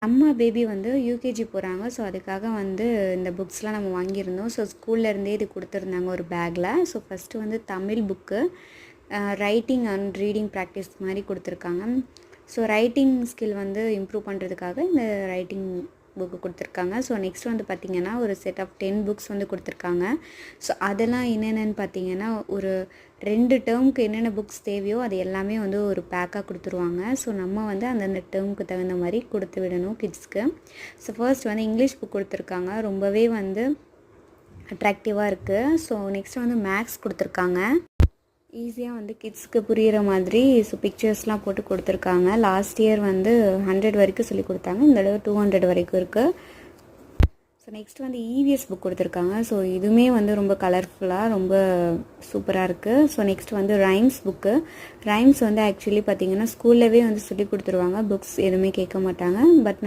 அம்மா பேபி வந்து யூகேஜி போகிறாங்க. ஸோ அதுக்காக வந்து இந்த புக்ஸ்லாம் நம்ம வாங்கியிருந்தோம். ஸோ ஸ்கூல்லேருந்தே இது கொடுத்துருந்தாங்க ஒரு பேக்கில். ஸோ ஃபஸ்ட்டு வந்து Tamil book, writing and reading practice மாதிரி கொடுத்துருக்காங்க. ஸோ ரைட்டிங் ஸ்கில் வந்து இம்ப்ரூவ் பண்ணுறதுக்காக இந்த ரைட்டிங் புக்கு கொடுத்துருக்காங்க. ஸோ நெக்ஸ்ட் வந்து பார்த்திங்கன்னா ஒரு செட் ஆஃப் 10 புக்ஸ் வந்து கொடுத்துருக்காங்க. ஸோ அதெல்லாம் என்னென்னு பார்த்தீங்கன்னா ஒரு 2 டேர்முக்கு என்னென்ன புக்ஸ் தேவையோ அது எல்லாமே வந்து ஒரு பேக்காக கொடுத்துருவாங்க. ஸோ நம்ம வந்து அந்தந்த டேர்முக்கு தகுந்த மாதிரி கொடுத்து விடணும் கிட்ஸ்க்கு. ஸோ ஃபர்ஸ்ட் வந்து இங்கிலீஷ் புக் கொடுத்துருக்காங்க. ரொம்பவே வந்து அட்ராக்டிவாக இருக்குது. ஸோ நெக்ஸ்ட் வந்து மேக்ஸ் கொடுத்துருக்காங்க. ஈஸியாக வந்து கிட்ஸ்க்கு புரிகிற மாதிரி ஸோ பிக்சர்ஸ்லாம் போட்டு கொடுத்துருக்காங்க. லாஸ்ட் இயர் வந்து 100 வரைக்கும் சொல்லி கொடுத்தாங்க. இந்த தடவை 200 வரைக்கும் இருக்குது. ஸோ நெக்ஸ்ட் வந்து இவிஎஸ் புக் கொடுத்துருக்காங்க. ஸோ இதுவுமே வந்து ரொம்ப கலர்ஃபுல்லாக ரொம்ப சூப்பராக இருக்குது. ஸோ நெக்ஸ்ட் வந்து ரைம்ஸ் புக்கு. ரைம்ஸ் வந்து ஆக்சுவலி பார்த்திங்கன்னா ஸ்கூல்லவே வந்து சொல்லி கொடுத்துருவாங்க. புக்ஸ் எதுவுமே கேட்க மாட்டாங்க. பட்